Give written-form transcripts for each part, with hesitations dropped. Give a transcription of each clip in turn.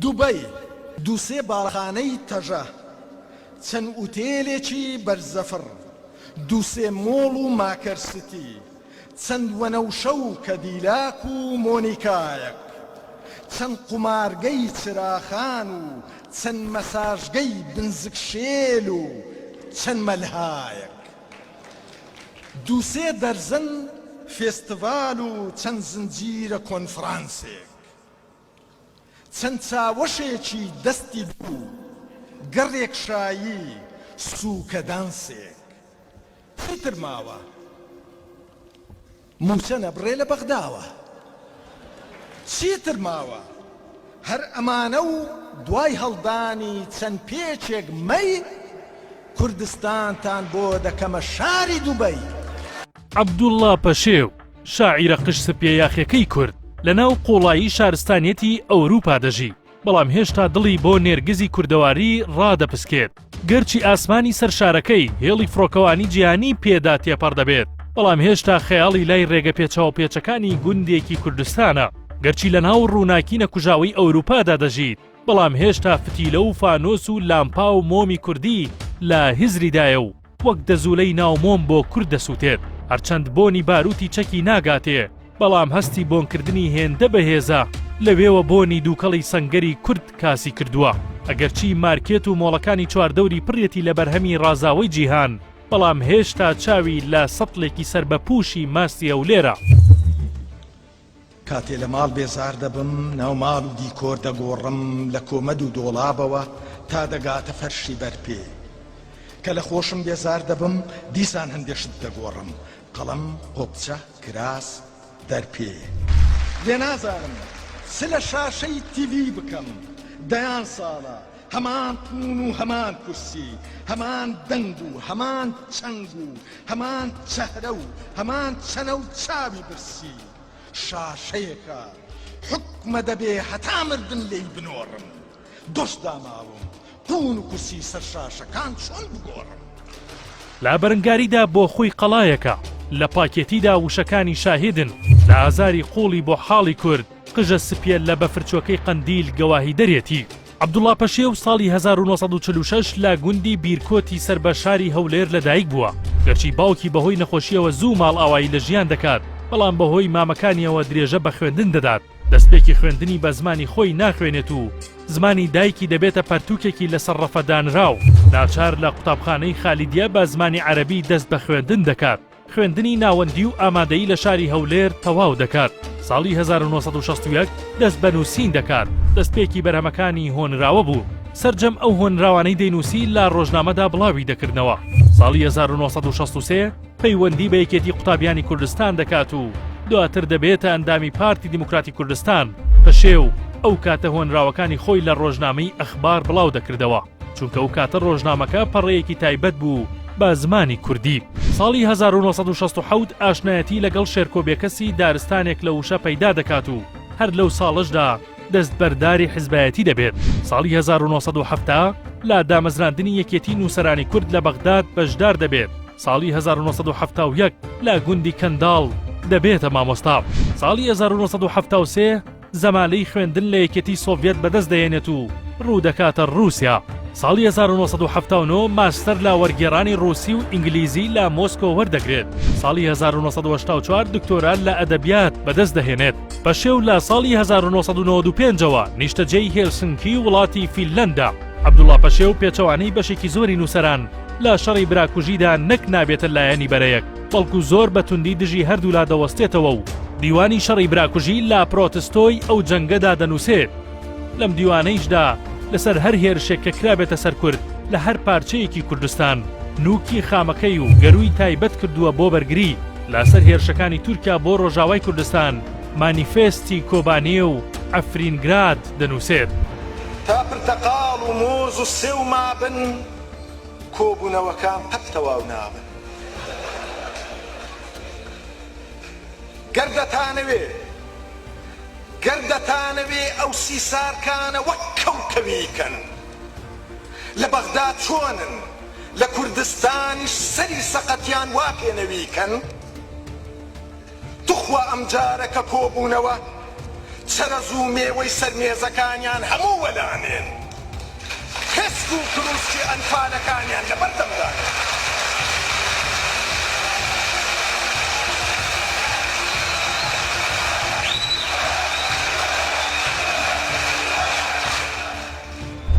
دووبەی دووسێ باڵخانەی تەژە چەند ئوتێلێکی بەرزەفر دووسێ مۆڵ و ماکەرستی چەند وەنەوشە و کەدیلاک و مۆنیکایەک چەند قومارگەی چراخان و چەند مەساژگەی بنزکشێل و چەند مەلهایەک دووسێ دەرزەن فێستیڤال و چەند زنجیرە کۆنفرانسێک چەند چاوەشێکی دەستی دوو گەڕێک شایی سووکە دانسێک چیتر ماوە موچە نەبڕێ لە بەغداوە چیتر ماوە هەر ئەمانە و دوای هەڵدانی چەند پێچێک مەی کوردستانتان بۆ دەکەمە شاری دووبەی. عەبدوڵڵا پەشێو شاعیرە قش سپیەیاخیەکەی کورد لە ناو قوڵایی شارستانیەتی ئەوروپا دەژی بەڵام هێشتا دڵی بۆ نێرگزی کوردەواری ڕادەپسکێت گەرچی ئاسمانی سەر شارەکەی هێڵی فڕۆکەوانی جیهانی پێدا تێپەڕ دەبێت بەڵام هێشتا خەیاڵی لای ڕێگە پێچەوە پێچەکانی گوندێکی کوردستانە گەرچی لە ناو ڕووناکی نەکوژاوی ئەوروپادا دەژیت بەڵام هێشتا فتیلە و فانۆس و لامپا و مۆمی کوردی لە هزریدایە و وەک دەزوولەی ناو مۆم بۆ کورد دەسووتێت هەرچەند بۆنی باروتی چەکی ناگاتێ بەڵام هەستی بۆنکردنی هێندە بەهێزە لەوێوە بۆنی دووکەڵی سەنگەری کورد کاسی کردووە ئەگەرچی مارکێت و مۆڵەکانی چواردەوری پڕێتی لە بەرهەمی ڕازاوی جیهان بەڵام هێشتا چاوی لە سەتڵێکی سەر بە پوشی ماستی ئەو لێرە. کاتێ لە ماڵ بێزار دەبم ناو ماڵ و دیکۆر دەگۆڕم لە کۆمەد و دۆڵابەوە تا دەگاتە فەرشی بەرپێ کە لە خۆشم بێزار دەبم دیسان هەندێشت دەگۆڕم قەڵەم قۆپچە کراس دەرپێ لێ نازارم سە لە شاشەی تیڤی بکەم دەیان ساڵە هەمان پون و هەمان کورسی هەمان دەنگ و هەمان چەنگ و هەمان چەهرە و هەمان چەنە و چاوی برسی شاشەیەکە حکمە دەبێ هەتا مردن لێی بنۆڕم دۆش داماوم پون و کورسی سەر شاشەکان چۆن بگۆڕم. لا بەرنگاریدا بۆ خۆی قەڵایەکە لە پاکێتیدا وشەکانی شاهدن لە ئازاری قوڵی بۆ حاڵی کورد قژە سپێل لە بەفرچۆکەی قەندیل گەواهی دەرێتی. عەبدوڵڵا پەشێو ساڵی 1946 لە گوندی بیرکۆتی سەر بە شاری هەولێر لەدایک بووە گەرچی باوکی بەهۆی نەخۆشیەوە زوو ماڵ ئاوایی لە ژیان دەکات بەڵام بەهۆی مامەکانیەوە درێژە بە خوێندن دەدات دەستپێکی خوێندنی بە زمانی خۆی ناخوێنێت و زمانی دایکی دەبێتە پەرتووکێکی لەسەر ڕەفەدانراو ناچار لە قوتابخانەی خالیدیە بە زمانی عەرەبی دەست بە خوێندن دەکات خوێندنی ناوەندی و ئامادەیی لە شاری هەولێر تەواو دەکات. ساڵی 1961 دەست بە نووسین دەکات دەستپێکی بەرهەمەکانی هۆنراوە بوو سەرجەم ئەو هۆنراوانەی دەینووسی لە ڕۆژنامەدا بڵاوی دەکردنەوە. ساڵی 1963 پەیوەندی بە یەکێتی قوتابیانی کوردستان دەکات و دواتر دەبێتە ئەندامی پارتی دیموکراتی کوردستان. پەشێو ئەو کاتە هۆنراوەکانی خۆی لە ڕۆژنامەی ئەخبار بڵاو دەکردەوە چونکە ئەو کاتە ڕۆژنامەکە پەڕەیەکی تایبەت بوو بە زمانی کوردی. ساڵی 1967 ئاشنایەتی لەگەڵ شێرکۆبێکەسی دارستانێک لە وشە پەیدا دەکات و هەر لەو ساڵشدا دەست بەرداری حیزبایەتی دەبێت. ساڵی 1970 لە دامەزراندنی یەکێتی نووسەرانی کورد لە بەغداد بەشدار دەبێت. ساڵی 1971 لە گوندی کەنداڵ دەبێتە مامۆستا. ساڵی 1973 زەمالەی خوێندن لە یەکێتی سۆڤێت بەدەست دەهێنێت و ڕوو دەکاتە ڕووسیا. ساڵی 1979 ماستەر لە وەرگێڕانی ڕووسی و ئینگلیزی لە مۆسکۆ وەردەگرێت. ساڵی 1984 دکتۆرا لە ئەدەبیات بەدەست دەهێنێت. پەشێو لە ساڵی 1995ەوە نیشتەجێی هێلسنکی وڵاتی فینلەندا. عەبدوڵڵا پەشێو پێچەوانەی بەشێکی زۆری نووسەران لە شەڕی براکوژیدا نەک نابێتە لایەنی بەرەیەک بەڵکو زۆر بە توندی دژی هەردوو لا دەوەستێتەوە و دیوانی شەڕی براکوژی لە پرۆتستۆی ئەو جەنگەدا دەنووسێت. لەم دیوانەیشدا لەسەر هەر هێرشێک کە کرابێتە سەر کورد لە هەر پارچەیەکی کوردستان نووکی خامەکەی و گەروی تایبەت کردووە بۆ بەرگری لەسەر هێرشەکانی تورکیا بۆ ڕۆژاوای کوردستان مانیفێستی کۆبانیە و ئەفرینگراد دەنووسێت. تا پرتەقاڵ و مۆز و سێ و مابن کۆبوونەوەکان پەت تەواو نابن. گەردەتانەوێ ئەو سیسارکانە وەک کەوکەویکەن لە بەغداد چۆنن لە کوردستانیش سەری سەقەتیان وا پێنەویکەن. توخوا ئەم جارەکە کۆبوونەوە چەرەز و مێوەی سەرمێزەکانیان هەموو وەلانێن خسک و کروسکی ئەنفالەکانیان لەبەردەمدان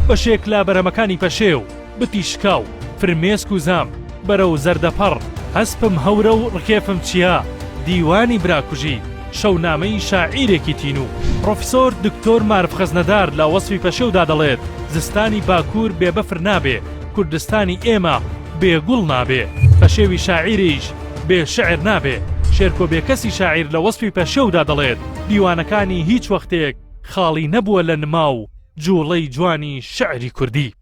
بەشێک لە بەرەمەکانی پەشێو بتی شکاو فرمێسک و زام بەرەو زەردەپەڕ هەسپم هەورە و ڕکێفم چیا دیوانی براکوژی شەونامەی شاعیرێکی تینوو پرۆفیسۆر دکتۆر معرف خەزنەدار لە وەسفی پەشێودا دەڵێت زستانی باکوور بێبەفر نابێ کوردستانی ئێمە بێگوڵ نابێ پەشێوی شاعیریش بێ شعر نابێ شێرکۆ بێکەسی شاعیر لە وەسفی پەشێودا دەڵێت دیوانەکانی هیچ وەختێک خاڵی نەبووە لە نما و جوڵەی جوانی شعری کوردی